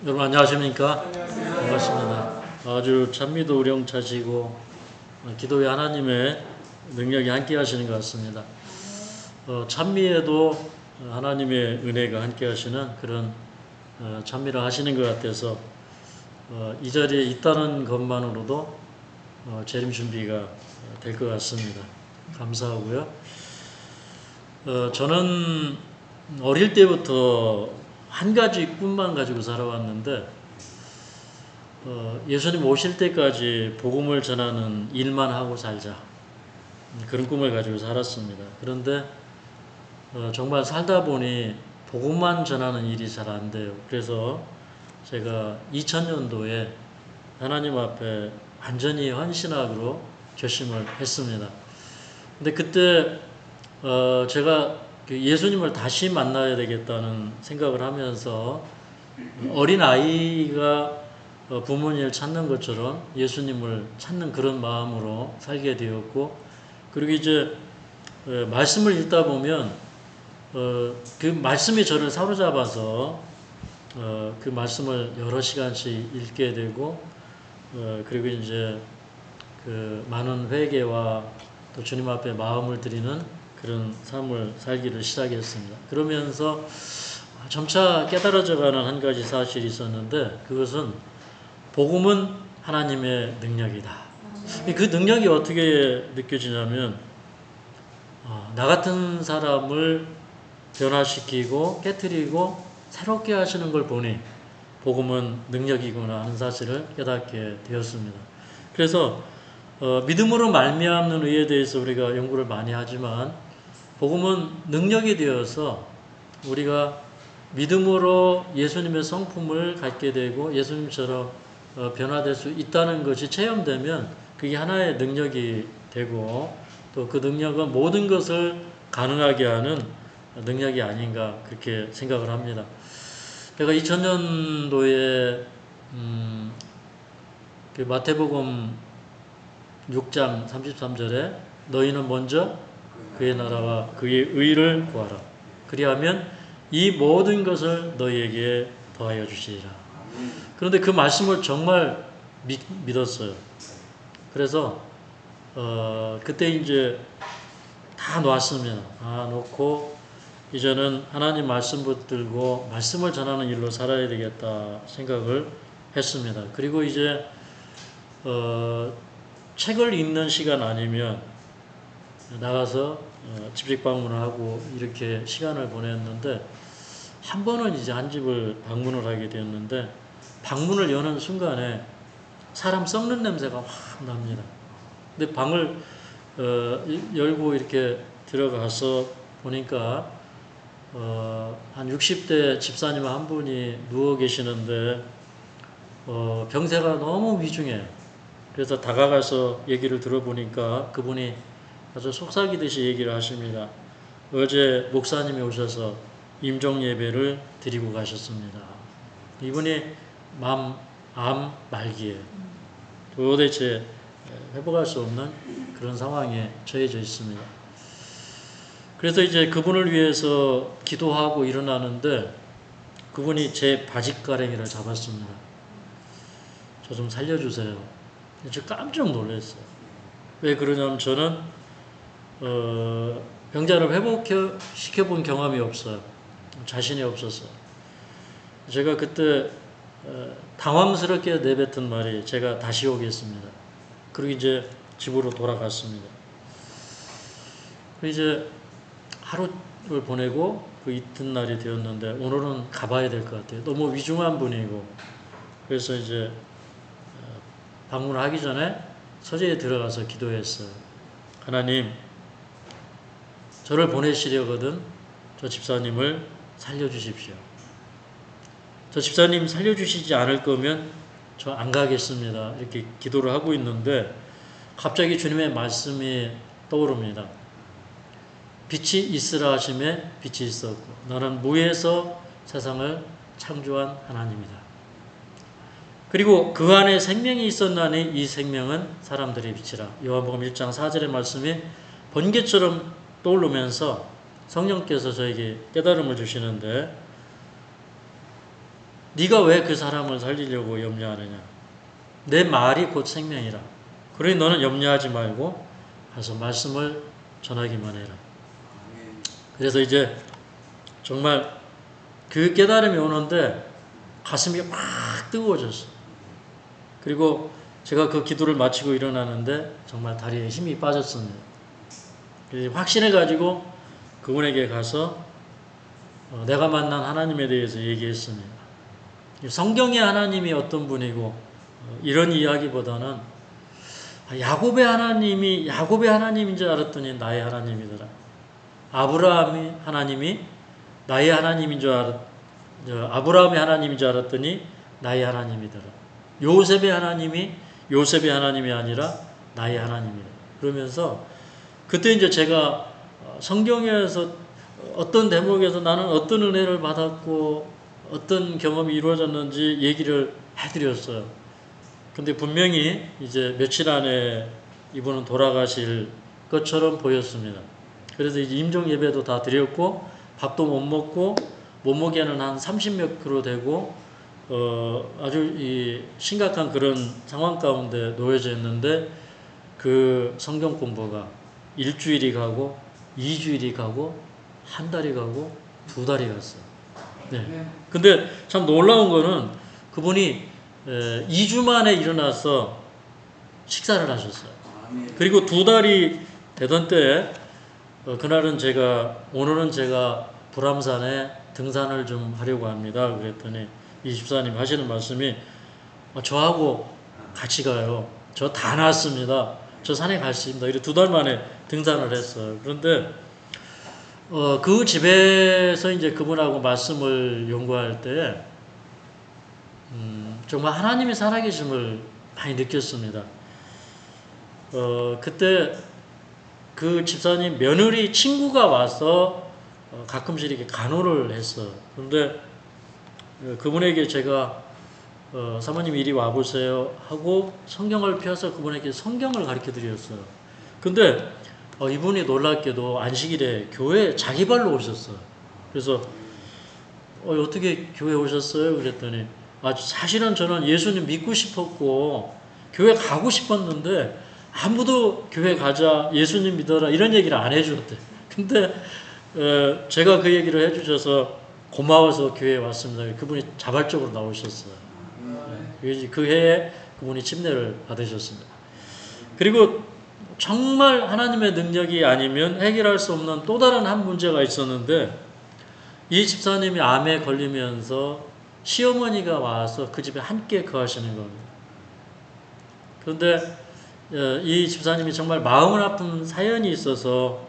여러분 안녕하십니까? 반갑습니다. 아주 찬미도 우렁차시고 기도에 하나님의 능력이 함께 하시는 것 같습니다. 찬미에도 하나님의 은혜가 함께 하시는 그런 찬미를 하시는 것 같아서 이 자리에 있다는 것만으로도 재림 준비가 될 것 같습니다. 감사하고요. 저는 어릴 때부터 한 가지 꿈만 가지고 살아왔는데 예수님 오실 때까지 복음을 전하는 일만 하고 살자, 그런 꿈을 가지고 살았습니다. 그런데 정말 살다 보니 복음만 전하는 일이 잘 안 돼요. 그래서 제가 2000년도에 하나님 앞에 완전히 헌신하기로 결심을 했습니다. 근데 그때 제가 예수님을 다시 만나야 되겠다는 생각을 하면서 어린 아이가 부모님을 찾는 것처럼 예수님을 찾는 그런 마음으로 살게 되었고, 그리고 이제 말씀을 읽다 보면 그 말씀이 저를 사로잡아서 그 말씀을 여러 시간씩 읽게 되고, 그리고 이제 그 많은 회개와 또 주님 앞에 마음을 드리는 그런 삶을 살기를 시작했습니다. 그러면서 점차 깨달아져가는 한 가지 사실이 있었는데, 그것은 복음은 하나님의 능력이다. 그 능력이 어떻게 느껴지냐면 나 같은 사람을 변화시키고 깨트리고 새롭게 하시는 걸 보니 복음은 능력이구나 하는 사실을 깨닫게 되었습니다. 그래서 믿음으로 말미암는 의에 대해서 우리가 연구를 많이 하지만 복음은 능력이 되어서 우리가 믿음으로 예수님의 성품을 갖게 되고 예수님처럼 변화될 수 있다는 것이 체험되면 그게 하나의 능력이 되고, 또 그 능력은 모든 것을 가능하게 하는 능력이 아닌가 그렇게 생각을 합니다. 제가 2000년도에 그 마태복음 6장 33절에 너희는 먼저 그의 나라와 그의 의를 구하라. 그리하면 이 모든 것을 너희에게 더하여 주시리라. 그런데 그 말씀을 정말 믿었어요. 그래서 그때 이제 다 놓았습니다. 다 놓고 이제는 하나님 말씀 붙들고 말씀을 전하는 일로 살아야 되겠다 생각을 했습니다. 그리고 이제 책을 읽는 시간 아니면 나가서 집식 방문을 하고 이렇게 시간을 보냈는데, 한 번은 이제 한 집을 방문을 하게 되었는데, 방문을 여는 순간에 사람 썩는 냄새가 확 납니다. 근데 방을 열고 이렇게 들어가서 보니까 한 60대 집사님 한 분이 누워 계시는데 병세가 너무 위중해요. 그래서 다가가서 얘기를 들어보니까 그분이 아주 속삭이듯이 얘기를 하십니다. 어제 목사님이 오셔서 임종 예배를 드리고 가셨습니다. 이분이 암 말기에 도대체 회복할 수 없는 그런 상황에 처해져 있습니다. 그래서 이제 그분을 위해서 기도하고 일어나는데 그분이 제 바짓가랭이를 잡았습니다. 저 좀 살려주세요. 저 깜짝 놀랐어요. 왜 그러냐면 저는 병자를 회복시켜본 경험이 없어요. 자신이 없었어요. 제가 그때 당황스럽게 내뱉은 말이 제가 다시 오겠습니다. 그리고 이제 집으로 돌아갔습니다. 이제 하루를 보내고 그 이튿날이 되었는데 오늘은 가봐야 될 것 같아요. 너무 위중한 분이고. 그래서 이제 방문을 하기 전에 서재에 들어가서 기도했어요. 하나님, 저를 보내시려거든 저 집사님을 살려주십시오. 저 집사님 살려주시지 않을 거면 저 안 가겠습니다. 이렇게 기도를 하고 있는데 갑자기 주님의 말씀이 떠오릅니다. 빛이 있으라 하심에 빛이 있었고 너는 무에서 세상을 창조한 하나님이다. 그리고 그 안에 생명이 있었나니 이 생명은 사람들의 빛이라. 요한복음 1장 4절의 말씀이 번개처럼 떠오르면서 성령께서 저에게 깨달음을 주시는데, 네가 왜 그 사람을 살리려고 염려하느냐. 내 말이 곧 생명이라. 그러니 너는 염려하지 말고 가서 말씀을 전하기만 해라. 그래서 이제 정말 그 깨달음이 오는데 가슴이 확 뜨거워졌어. 그리고 제가 그 기도를 마치고 일어나는데 정말 다리에 힘이 빠졌습니다. 확신해가지고 그분에게 가서 내가 만난 하나님에 대해서 얘기했습니다. 성경의 하나님이 어떤 분이고 이런 이야기보다는 야곱의 하나님이 야곱의 하나님인 줄 알았더니 나의 하나님이더라. 아브라함이 하나님이 나의 하나님인 줄 아브라함의 하나님인 줄 알았더니 나의 하나님이더라. 요셉의 하나님이 요셉의 하나님이 아니라 나의 하나님이다. 그러면서 그때 이제 제가 성경에서 어떤 대목에서 나는 어떤 은혜를 받았고 어떤 경험이 이루어졌는지 얘기를 해드렸어요. 근데 분명히 이제 며칠 안에 이분은 돌아가실 것처럼 보였습니다. 그래서 이제 임종 예배도 다 드렸고 밥도 못 먹고 몸무게는 한 30몇 킬로 되고 아주 이 심각한 그런 상황 가운데 놓여져 있는데 그 성경 공부가 일주일이 가고 2주일이 가고 한 달이 가고 2달이 갔어요. 네. 근데 참 놀라운 거는 그분이 2주 만에 일어나서 식사를 하셨어요. 그리고 2달이 되던 때에 그날은 오늘은 제가 불암산에 등산을 좀 하려고 합니다. 그랬더니 이 집사님 하시는 말씀이 저하고 같이 가요. 저 다 났습니다. 저 산에 갈 수 있습니다. 이래 2달 만에 등산을 했어요. 그런데 그 집에서 이제 그분하고 말씀을 연구할 때 정말 하나님이 살아계심을 많이 느꼈습니다. 그때 그 집사님 며느리 친구가 와서 가끔씩 이렇게 간호를 했어요. 그런데 그분에게 제가 사모님 이리 와보세요 하고 성경을 펴서 그분에게 성경을 가르쳐 드렸어요. 근데 이분이 놀랍게도 안식일에 교회에 자기 발로 오셨어요. 그래서 어떻게 교회 오셨어요? 그랬더니 사실은 저는 예수님 믿고 싶었고 교회 가고 싶었는데 아무도 교회 가자 예수님 믿어라 이런 얘기를 안 해주었대. 근데 제가 그 얘기를 해주셔서 고마워서 교회에 왔습니다. 그분이 자발적으로 나오셨어요. 그 해에 그분이 침례를 받으셨습니다. 그리고 정말 하나님의 능력이 아니면 해결할 수 없는 또 다른 한 문제가 있었는데 이 집사님이 암에 걸리면서 시어머니가 와서 그 집에 함께 거하시는 겁니다. 그런데 이 집사님이 정말 마음을 아픈 사연이 있어서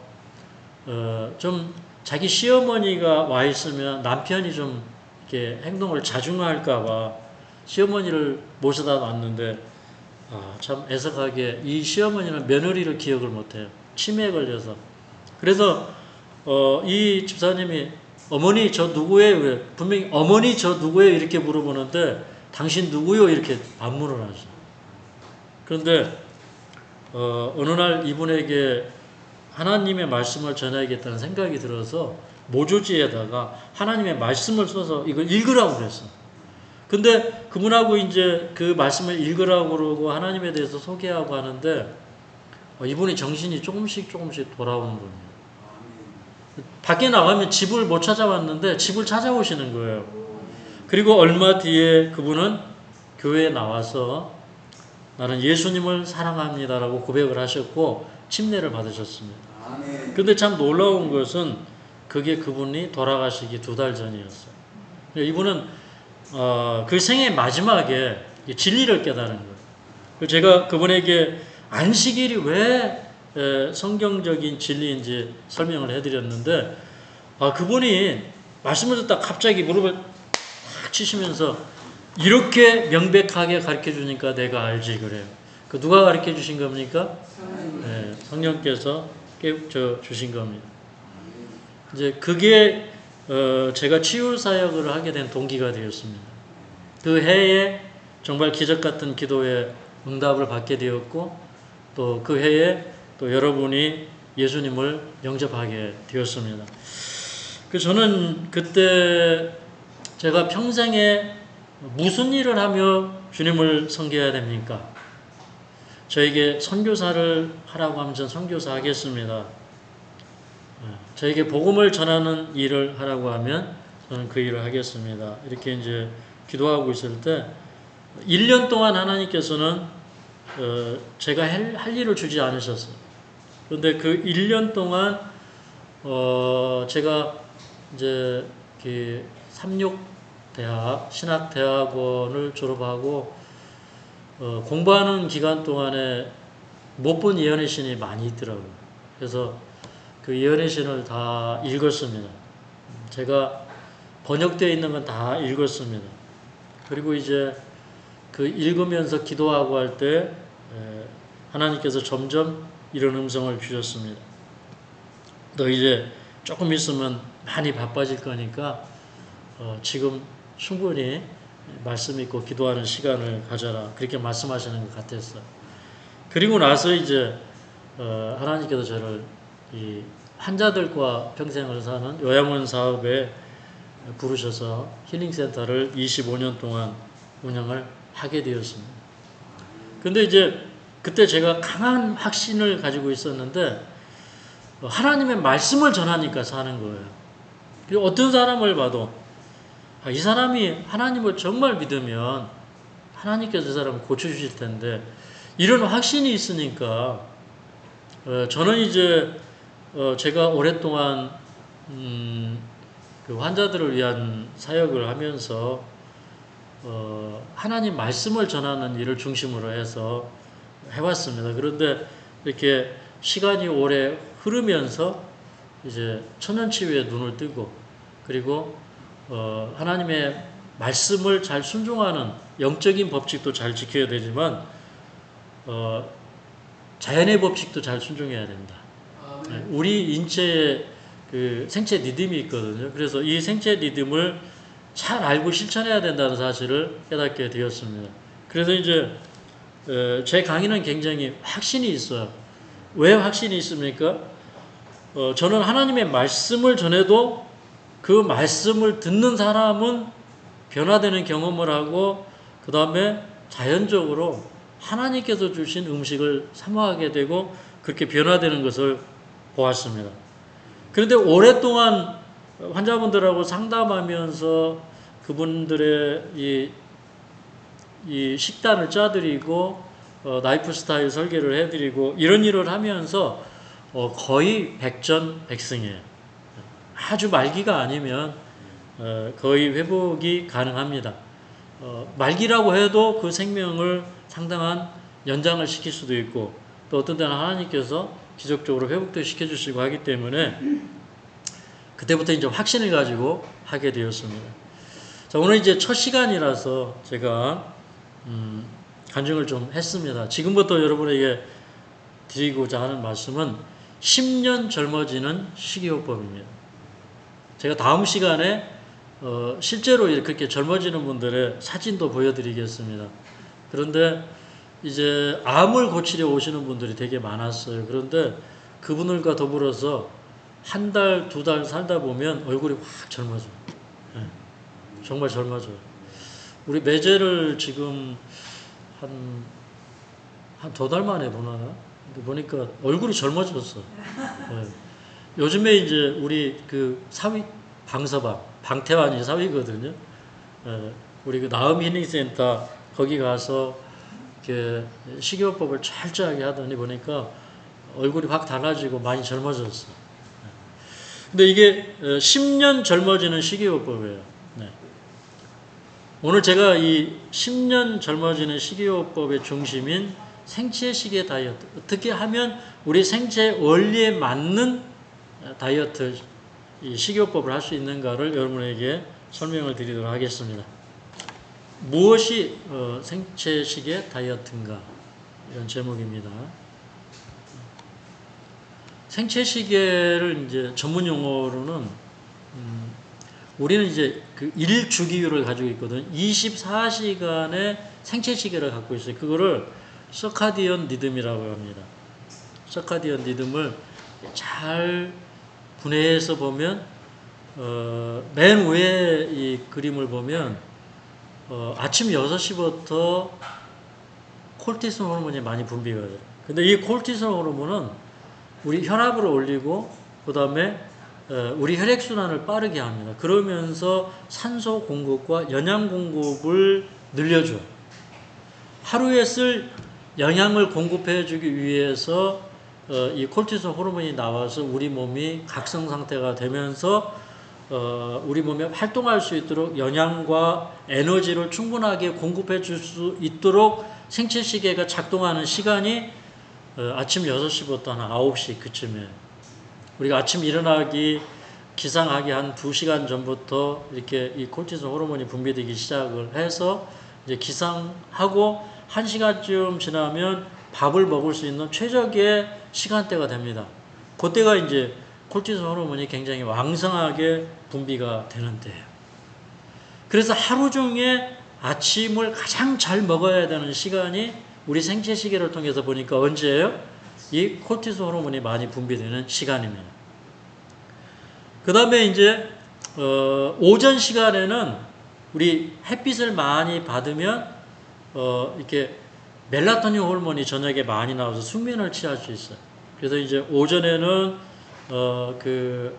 좀 자기 시어머니가 와 있으면 남편이 좀 이렇게 행동을 자중할까봐 시어머니를 모셔다 놨는데 참 애석하게 이 시어머니는 며느리를 기억을 못해요. 치매에 걸려서. 그래서 이 집사님이 어머니 저 누구예요? 분명히 어머니 저 누구예요? 이렇게 물어보는데 당신 누구요? 이렇게 반문을 하죠. 그런데 어느 날 이분에게 하나님의 말씀을 전해야겠다는 생각이 들어서 모조지에다가 하나님의 말씀을 써서 이걸 읽으라고 그랬어. 근데 그분하고 이제 그 말씀을 읽으라고 그러고 하나님에 대해서 소개하고 하는데 이분이 정신이 조금씩 돌아오는 겁니다. 밖에 나가면 집을 못 찾아왔는데 집을 찾아오시는 거예요. 그리고 얼마 뒤에 그분은 교회에 나와서 나는 예수님을 사랑합니다라고 고백을 하셨고 침례를 받으셨습니다. 그런데 참 놀라운 것은 그게 그분이 돌아가시기 2달 전이었어요. 이분은 그 생애 마지막에 진리를 깨달은 거예요. 제가 그분에게 안식일이 왜 성경적인 진리인지 설명을 해드렸는데 그분이 말씀을 듣다 갑자기 무릎을 탁 치시면서 이렇게 명백하게 가르쳐 주니까 내가 알지 그래요. 그 누가 가르쳐 주신 겁니까? 네, 성령께서 깨우쳐 주신 겁니다. 이제 그게 제가 치유 사역을 하게 된 동기가 되었습니다. 그 해에 정말 기적 같은 기도에 응답을 받게 되었고 또 그 해에 또 여러분이 예수님을 영접하게 되었습니다. 저는 그때 제가 평생에 무슨 일을 하며 주님을 섬겨야 됩니까? 저에게 선교사를 하라고 하면 전 선교사 하겠습니다. 저에게 복음을 전하는 일을 하라고 하면 저는 그 일을 하겠습니다. 이렇게 이제 기도하고 있을 때 1년 동안 하나님께서는 제가 할 일을 주지 않으셨어요. 그런데 그 1년 동안 제가 이제 그 삼육대학 신학대학원을 졸업하고 공부하는 기간 동안에 못 본 예언의 신이 많이 있더라고요. 그래서 그 예언의 신을 다 읽었습니다. 제가 번역되어 있는 건 다 읽었습니다. 그리고 이제 그 읽으면서 기도하고 할 때 하나님께서 점점 이런 음성을 주셨습니다. 너 이제 조금 있으면 많이 바빠질 거니까 지금 충분히 말씀 있고 기도하는 시간을 가져라. 그렇게 말씀하시는 것 같았어요. 그리고 나서 이제 하나님께서 저를 이 환자들과 평생을 사는 요양원 사업에 부르셔서 힐링센터를 25년 동안 운영을 하게 되었습니다. 근데 이제 그때 제가 강한 확신을 가지고 있었는데 하나님의 말씀을 전하니까 사는 거예요. 그리고 어떤 사람을 봐도 이 사람이 하나님을 정말 믿으면 하나님께서 이 사람을 고쳐주실 텐데 이런 확신이 있으니까 저는 이제 제가 오랫동안 그 환자들을 위한 사역을 하면서 하나님 말씀을 전하는 일을 중심으로 해서 해왔습니다. 그런데 이렇게 시간이 오래 흐르면서 이제 천연치유에 눈을 뜨고 그리고 하나님의 말씀을 잘 순종하는 영적인 법칙도 잘 지켜야 되지만 자연의 법칙도 잘 순종해야 된다. 우리 인체에 그 생체 리듬이 있거든요. 그래서 이 생체 리듬을 잘 알고 실천해야 된다는 사실을 깨닫게 되었습니다. 그래서 이제 제 강의는 굉장히 확신이 있어요. 왜 확신이 있습니까? 저는 하나님의 말씀을 전해도 그 말씀을 듣는 사람은 변화되는 경험을 하고 그 다음에 자연적으로 하나님께서 주신 음식을 사모하게 되고 그렇게 변화되는 것을 보았습니다. 그런데 오랫동안 환자분들하고 상담하면서 그분들의 이 식단을 짜드리고 라이프 스타일 설계를 해드리고 이런 일을 하면서 거의 백전백승이에요. 아주 말기가 아니면 거의 회복이 가능합니다. 말기라고 해도 그 생명을 상당한 연장을 시킬 수도 있고 또 어떤 때는 하나님께서 기적적으로 회복도 시켜주시고 하기 때문에 그때부터 이제 확신을 가지고 하게 되었습니다. 자, 오늘 이제 첫 시간이라서 제가 간증을 좀 했습니다. 지금부터 여러분에게 드리고자 하는 말씀은 10년 젊어지는 식이요법입니다. 제가 다음 시간에 실제로 그렇게 젊어지는 분들의 사진도 보여드리겠습니다. 그런데 이제 암을 고치려 오시는 분들이 되게 많았어요. 그런데 그분들과 더불어서 한 달, 두 달 살다 보면 얼굴이 확 젊어져요. 네, 정말 젊어져요. 우리 매제를 지금 한 두 달 만에 보나? 보니까 얼굴이 젊어졌어. 네. 요즘에 이제 우리 그 사위, 방태환이 사위거든요. 네. 우리 그 나음 힐링센터 거기 가서 이렇게 식이요법을 철저하게 하더니 보니까 얼굴이 확 달라지고 많이 젊어졌어. 근데 이게 10년 젊어지는 식이요법이에요. 네. 오늘 제가 이 10년 젊어지는 식이요법의 중심인 생체식의 다이어트, 어떻게 하면 우리 생체 원리에 맞는 다이어트, 이 식이요법을 할 수 있는가를 여러분에게 설명을 드리도록 하겠습니다. 무엇이 생체식의 다이어트인가? 이런 제목입니다. 생체시계를 이제 전문 용어로는 우리는 이제 그 일주기율을 가지고 있거든요. 24시간의 생체시계를 갖고 있어요. 그거를 서카디언 리듬이라고 합니다. 서카디언 리듬을 잘 분해해서 보면 맨 위에 이 그림을 보면 아침 6시부터 콜티솔 호르몬이 많이 분비가 돼요. 근데 이 콜티솔 호르몬은 우리 혈압을 올리고 그 다음에 우리 혈액순환을 빠르게 합니다. 그러면서 산소 공급과 영양 공급을 늘려줘요. 하루에 쓸 영양을 공급해 주기 위해서 이 콜티솔 호르몬이 나와서 우리 몸이 각성 상태가 되면서 우리 몸에 활동할 수 있도록 영양과 에너지를 충분하게 공급해 줄 수 있도록 생체 시계가 작동하는 시간이 아침 6시부터 한 9시 그쯤에 우리가 아침 일어나기 기상하기 한 2시간 전부터 이렇게 이 콜티솔 호르몬이 분비되기 시작을 해서 이제 기상하고 1시간쯤 지나면 밥을 먹을 수 있는 최적의 시간대가 됩니다. 그때가 이제 콜티솔 호르몬이 굉장히 왕성하게 분비가 되는데요. 그래서 하루 중에 아침을 가장 잘 먹어야 되는 시간이 우리 생체 시계를 통해서 보니까 언제예요? 이 콜티솔 호르몬이 많이 분비되는 시간입니다. 그 다음에 이제 오전 시간에는 우리 햇빛을 많이 받으면 이렇게 멜라토닌 호르몬이 저녁에 많이 나와서 숙면을 취할 수 있어요. 그래서 이제 오전에는 그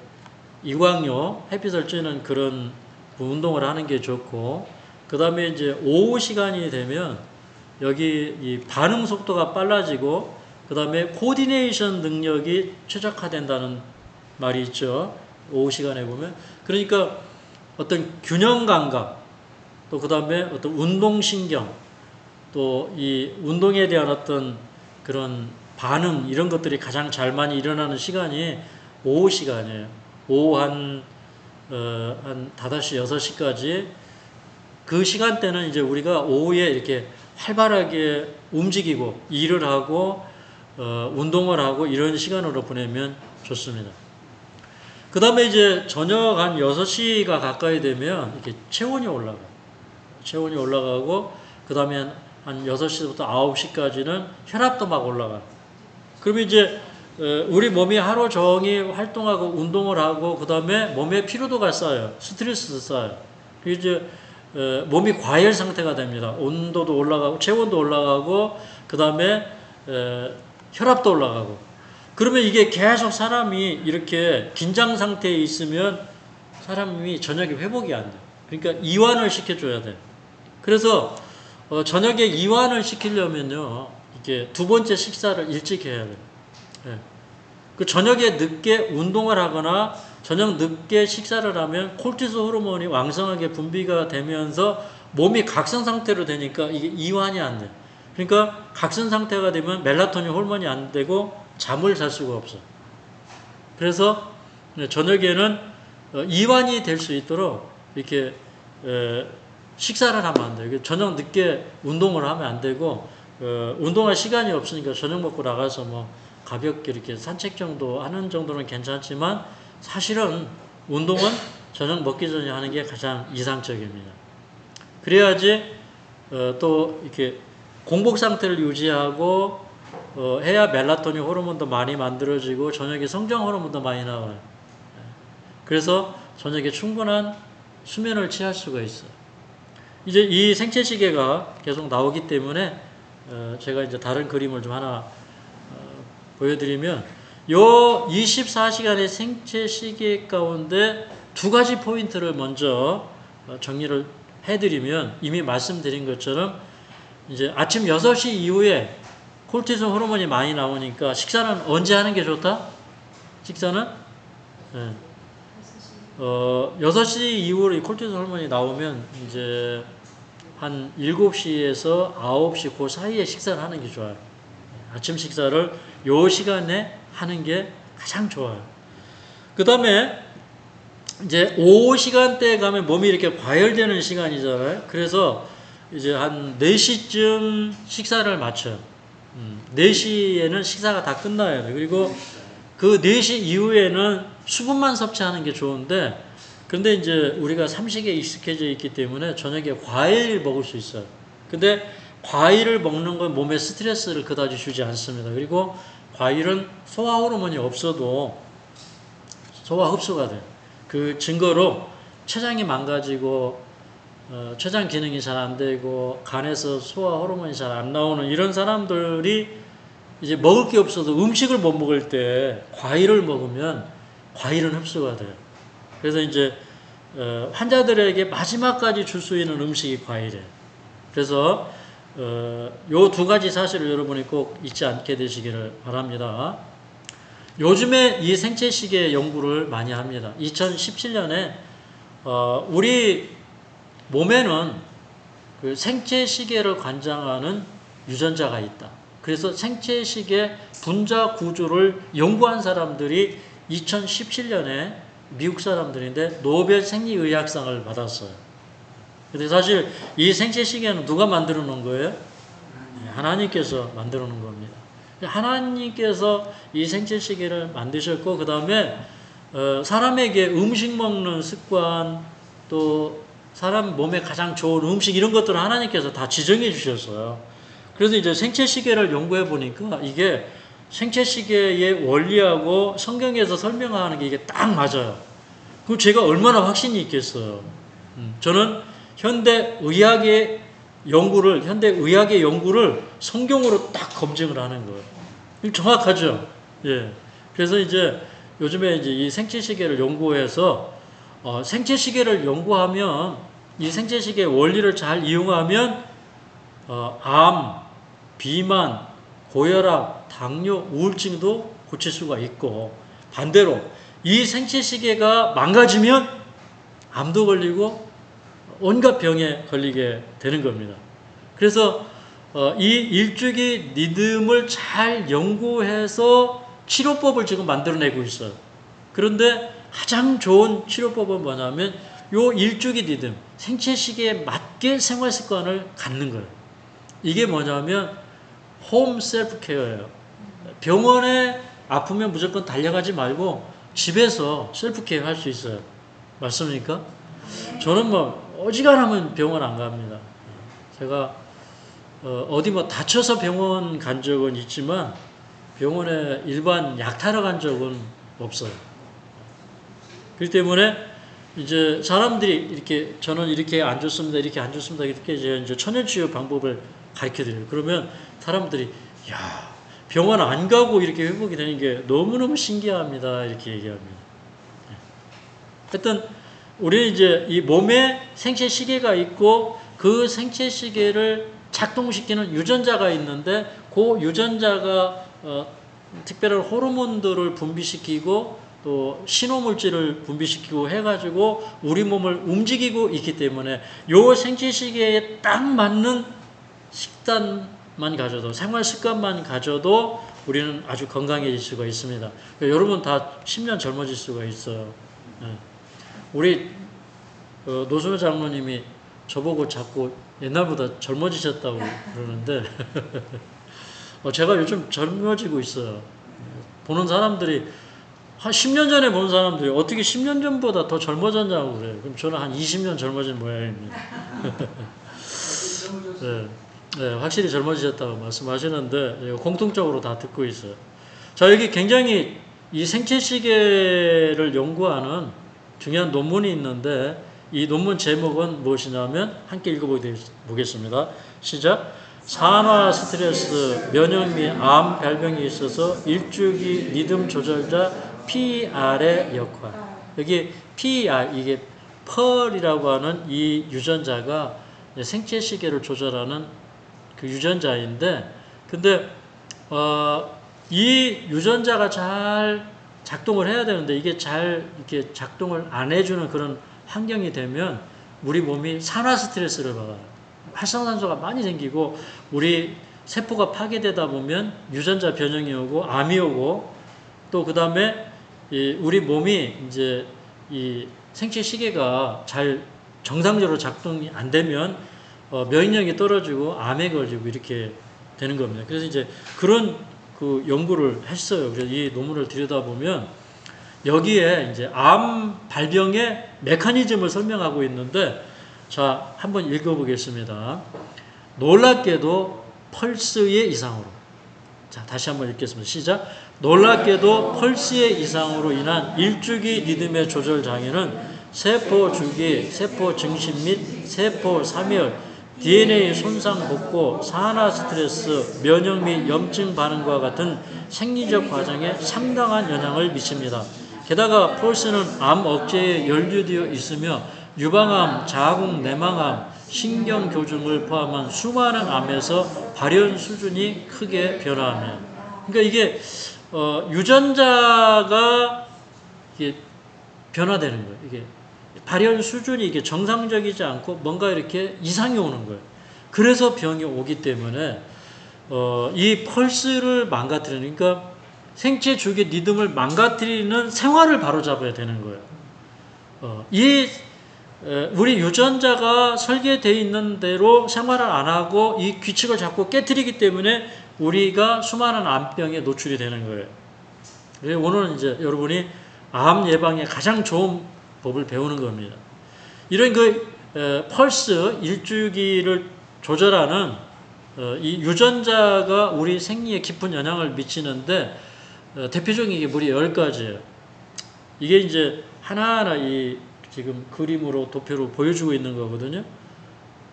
이광요 햇빛을 쬐는 그런 운동을 하는 게 좋고, 그 다음에 이제 오후 시간이 되면 여기 이 반응 속도가 빨라지고, 그 다음에 코디네이션 능력이 최적화된다는 말이 있죠. 오후 시간에 보면. 그러니까 어떤 균형 감각, 또 그 다음에 어떤 운동신경, 또 이 운동에 대한 어떤 그런 반응, 이런 것들이 가장 잘 많이 일어나는 시간이 오후 시간이에요. 오후 한 5시, 6시까지 그 시간대는 이제 우리가 오후에 이렇게 활발하게 움직이고 일을 하고 운동을 하고 이런 시간으로 보내면 좋습니다. 그 다음에 이제 저녁 한 6시가 가까이 되면 이렇게 체온이 올라가요. 체온이 올라가고, 그 다음에 한 6시부터 9시까지는 혈압도 막 올라가요. 그러면 이제 우리 몸이 하루 종일 활동하고 운동을 하고, 그 다음에 몸에 피로도가 쌓여요. 스트레스도 쌓여요. 이제 몸이 과열 상태가 됩니다. 온도도 올라가고 체온도 올라가고 그 다음에 혈압도 올라가고. 그러면 이게 계속 사람이 이렇게 긴장 상태에 있으면 사람이 저녁에 회복이 안 돼요. 그러니까 이완을 시켜줘야 돼요. 그래서 저녁에 이완을 시키려면요, 이게 두 번째 식사를 일찍 해야 돼요. 네. 그 저녁에 늦게 운동을 하거나 저녁 늦게 식사를 하면 콜티솔 호르몬이 왕성하게 분비가 되면서 몸이 각성 상태로 되니까 이게 이완이 안 돼요. 그러니까 각성 상태가 되면 멜라토닌 호르몬이 안 되고 잠을 잘 수가 없어요. 그래서 저녁에는 이완이 될 수 있도록 이렇게 식사를 하면 안 돼요. 저녁 늦게 운동을 하면 안 되고, 운동할 시간이 없으니까 저녁 먹고 나가서 뭐 가볍게 이렇게 산책 정도 하는 정도는 괜찮지만, 사실은 운동은 저녁 먹기 전에 하는 게 가장 이상적입니다. 그래야지 또 이렇게 공복 상태를 유지하고 해야 멜라토닌 호르몬도 많이 만들어지고 저녁에 성장 호르몬도 많이 나와요. 그래서 저녁에 충분한 수면을 취할 수가 있어요. 이제 이 생체 시계가 계속 나오기 때문에 제가 이제 다른 그림을 좀 하나 보여드리면, 요 24시간의 생체 시계 가운데 두 가지 포인트를 먼저 정리를 해드리면, 이미 말씀드린 것처럼 이제 아침 6시 이후에 콜티솔 호르몬이 많이 나오니까 식사는 언제 하는 게 좋다? 식사는 6시 이후로 콜티솔 호르몬이 나오면 이제 한 7시에서 9시 그 사이에 식사를 하는 게 좋아요. 아침 식사를 요 시간에 하는 게 가장 좋아요. 그 다음에 이제 오후 시간대에 가면 몸이 이렇게 과열되는 시간이잖아요. 그래서 이제 한 4시쯤 식사를 마쳐요. 4시에는 식사가 다 끝나야 돼요. 그리고 그 4시 이후에는 수분만 섭취하는 게 좋은데, 그런데 이제 우리가 삼식에 익숙해져 있기 때문에 저녁에 과일을 먹을 수 있어요. 근데 과일을 먹는 건 몸에 스트레스를 그다지 주지 않습니다. 그리고 과일은 소화 호르몬이 없어도 소화 흡수가 돼요. 그 증거로 췌장이 망가지고 췌장 기능이 잘 안 되고 간에서 소화 호르몬이 잘 안 나오는 이런 사람들이 이제 먹을 게 없어도 음식을 못 먹을 때 과일을 먹으면 과일은 흡수가 돼요. 그래서 이제 환자들에게 마지막까지 줄 수 있는 음식이 과일이에요. 그래서 요 두 가지 사실을 여러분이 꼭 잊지 않게 되시기를 바랍니다. 요즘에 이 생체시계 연구를 많이 합니다. 2017년에 우리 몸에는 그 생체시계를 관장하는 유전자가 있다. 그래서 생체시계 분자 구조를 연구한 사람들이 2017년에 미국 사람들인데 노벨 생리의학상을 받았어요. 근데 사실 이 생체시계는 누가 만들어 놓은 거예요? 하나님께서 만들어 놓은 겁니다. 하나님께서 이 생체시계를 만드셨고, 그 다음에 사람에게 음식 먹는 습관, 또 사람 몸에 가장 좋은 음식, 이런 것들을 하나님께서 다 지정해 주셨어요. 그래서 이제 생체시계를 연구해 보니까 이게 생체시계의 원리하고 성경에서 설명하는 게 이게 딱 맞아요. 그럼 제가 얼마나 확신이 있겠어요. 저는 현대의학의 연구를 성경으로 딱 검증을 하는 거예요. 정확하죠? 예. 그래서 이제 요즘에 이제 이 생체시계를 연구해서, 생체시계를 연구하면, 이 생체시계의 원리를 잘 이용하면, 암, 비만, 고혈압, 당뇨, 우울증도 고칠 수가 있고, 반대로 이 생체시계가 망가지면 암도 걸리고 온갖 병에 걸리게 되는 겁니다. 그래서 이 일주기 리듬을 잘 연구해서 치료법을 지금 만들어내고 있어요. 그런데 가장 좋은 치료법은 뭐냐면 요 일주기 리듬, 생체시계에 맞게 생활습관을 갖는 거예요. 이게 뭐냐면 홈 셀프 케어예요. 병원에 아프면 무조건 달려가지 말고 집에서 셀프 케어 할 수 있어요. 맞습니까? 저는 어지간하면 병원 안 갑니다. 제가 어디 다쳐서 병원 간 적은 있지만 병원에 일반 약 타러 간 적은 없어요. 그렇기 때문에 이제 사람들이 이렇게 저는 이렇게 안 좋습니다, 이렇게 안 좋습니다, 이렇게 이제 천연치유 방법을 가르쳐 드려요. 그러면 사람들이 야, 병원 안 가고 이렇게 회복이 되는 게 너무너무 신기합니다, 이렇게 얘기합니다. 하여튼 우리 이제 이 몸에 생체 시계가 있고 그 생체 시계를 작동시키는 유전자가 있는데 그 유전자가 특별한 호르몬들을 분비시키고 또 신호물질을 분비시키고 해가지고 우리 몸을 움직이고 있기 때문에 요 생체 시계에 딱 맞는 식단만 가져도, 생활 습관만 가져도 우리는 아주 건강해질 수가 있습니다. 여러분 다 10년 젊어질 수가 있어요. 우리 노소매 장로님이 저보고 자꾸 옛날보다 젊어지셨다고 그러는데 제가 요즘 젊어지고 있어요. 보는 사람들이 한 10년 전에 본 사람들이 어떻게 10년 전보다 더 젊어졌냐고 그래요. 그럼 저는 한 20년 젊어진 모양입니다. 네, 확실히 젊어지셨다고 말씀하시는데 공통적으로 다 듣고 있어요. 자, 여기 굉장히 이 생체시계를 연구하는 중요한 논문이 있는데 이 논문 제목은 무엇이냐면 함께 읽어보겠습니다. 시작. 산화 스트레스, 면역 및 암 발병이 있어서 일주기 리듬 조절자 PR의 역할. 여기 PR, 이게 펄이라고 하는 이 유전자가 생체 시계를 조절하는 그 유전자인데, 근데 이 유전자가 잘 작동을 해야 되는데 이게 잘 이렇게 작동을 안 해주는 그런 환경이 되면 우리 몸이 산화 스트레스를 받아요. 활성산소가 많이 생기고 우리 세포가 파괴되다 보면 유전자 변형이 오고 암이 오고 또 그 다음에 우리 몸이 이제 이 생체 시계가 잘 정상적으로 작동이 안 되면 면역력이 떨어지고 암에 걸리고 이렇게 되는 겁니다. 그래서 이제 그런 그 연구를 했어요. 그래서 이 논문을 들여다보면 여기에 이제 암 발병의 메커니즘을 설명하고 있는데, 자, 한번 읽어보겠습니다. 놀랍게도 펄스의 이상으로. 자, 다시 한번 읽겠습니다. 시작. 놀랍게도 펄스의 이상으로 인한 일주기 리듬의 조절 장애는 세포 주기, 세포 증식 및 세포 사멸, DNA 손상 복구, 산화 스트레스, 면역 및 염증 반응과 같은 생리적 과정에 상당한 영향을 미칩니다. 게다가 펄스는 암 억제에 연루되어 있으며 유방암, 자궁, 내막암, 신경교증을 포함한 수많은 암에서 발현 수준이 크게 변화합니다. 그러니까 이게 유전자가 이게 변화되는 거예요. 이게 발현 수준이 이게 정상적이지 않고 뭔가 이렇게 이상이 오는 거예요. 그래서 병이 오기 때문에 이 펄스를 망가뜨리는, 그러니까 생체 주기 리듬을 망가뜨리는 생활을 바로잡아야 되는 거예요. 우리 유전자가 설계되어 있는 대로 생활을 안 하고 이 규칙을 자꾸 깨뜨리기 때문에 우리가 수많은 암병에 노출이 되는 거예요. 그래서 오늘은 이제 여러분이 암 예방에 가장 좋은 법을 배우는 겁니다. 이런 펄스 일주기를 조절하는 이 유전자가 우리 생리에 깊은 영향을 미치는데 대표적인 게 무려 10가지예요. 이게 이제 하나하나 이 지금 그림으로 도표로 보여주고 있는 거거든요.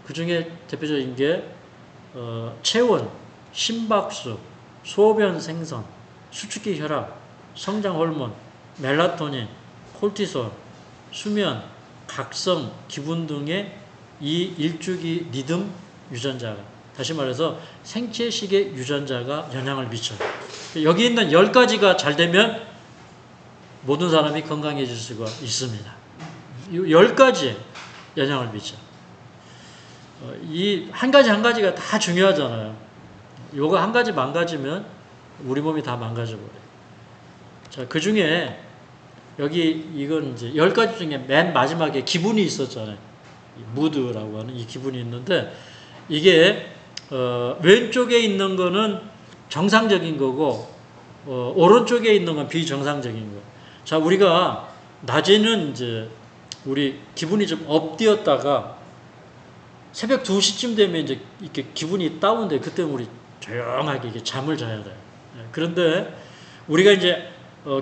그 중에 대표적인 게 체온, 심박수, 소변 생성, 수축기 혈압, 성장 호르몬, 멜라토닌, 콜티솔, 수면, 각성, 기분 등의 이 일주기 리듬 유전자가, 다시 말해서 생체식의 유전자가 영향을 미쳐요. 여기 있는 10가지가 잘 되면 모든 사람이 건강해질 수가 있습니다. 이 10가지 영향을 미쳐. 이 한 가지 한 가지가 다 중요하잖아요. 요거 한 가지 망가지면 우리 몸이 다 망가져버려요. 자, 그 중에 여기 이건 이제 10가지 중에 맨 마지막에 기분이 있었잖아요. 무드라고 하는 이 기분이 있는데 이게 왼쪽에 있는 거는 정상적인 거고 오른쪽에 있는 건 비정상적인 거. 자, 우리가 낮에는 이제 우리 기분이 좀 업되었다가 새벽 2시쯤 되면 이제 이렇게 기분이 다운돼. 그때 우리 조용하게 이렇게 잠을 자야 돼요. 그런데 우리가 이제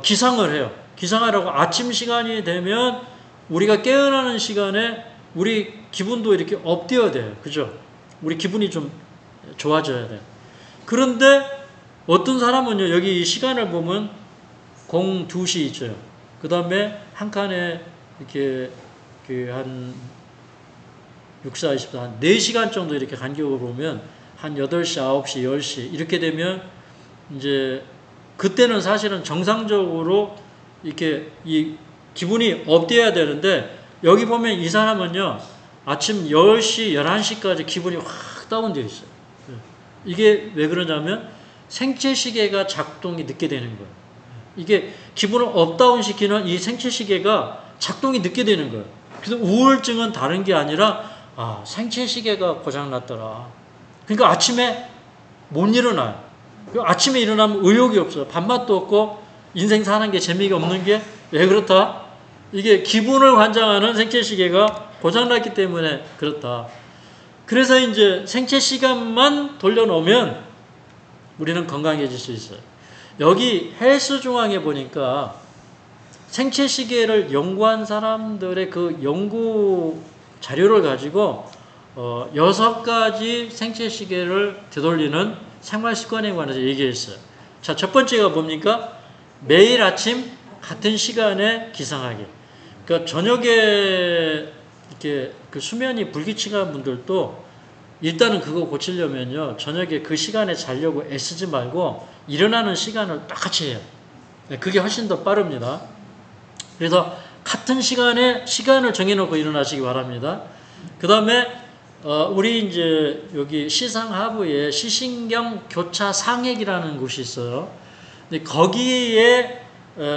기상을 해요. 기상하라고 아침 시간이 되면 우리가 깨어나는 시간에 우리 기분도 이렇게 업되어야 돼요. 그죠? 우리 기분이 좀 좋아져야 돼요. 그런데 어떤 사람은요, 여기 시간을 보면 02시 있죠. 그 다음에 한 칸에 이렇게 한 6, 4, 20, 한 4시간 정도 이렇게 간격을 보면 한 8시, 9시, 10시 이렇게 되면 이제 그때는 사실은 정상적으로 이렇게 이 기분이 업돼야 되는데 여기 보면 이 사람은요 아침 10시, 11시까지 기분이 확 다운되어 있어요. 이게 왜 그러냐면 생체시계가 작동이 늦게 되는 거예요. 이게 기분을 업다운 시키는 이 생체시계가 작동이 늦게 되는 거예요. 그래서 우울증은 다른 게 아니라 생체시계가 고장났더라. 그러니까 아침에 못 일어나요. 아침에 일어나면 의욕이 없어요. 밥맛도 없고 인생 사는 게 재미가 없는 게 왜 그렇다? 이게 기분을 관장하는 생체시계가 고장났기 때문에 그렇다. 그래서 이제 생체시간만 돌려놓으면 우리는 건강해질 수 있어요. 여기 헬스 중앙에 보니까 생체시계를 연구한 사람들의 그 연구 자료를 가지고 6가지 생체시계를 되돌리는 생활습관에 관해서 얘기했어요. 자, 첫 번째가 뭡니까? 매일 아침 같은 시간에 기상하기. 그러니까 저녁에 이렇게 그 수면이 불규칙한 분들도 일단은 그거 고치려면요, 저녁에 그 시간에 자려고 애쓰지 말고 일어나는 시간을 똑같이 해요. 그게 훨씬 더 빠릅니다. 그래서 같은 시간에 시간을 정해놓고 일어나시기 바랍니다. 그 다음에 우리 이제 여기 시상하부에 시신경 교차 상액이라는 곳이 있어요. 근데 거기에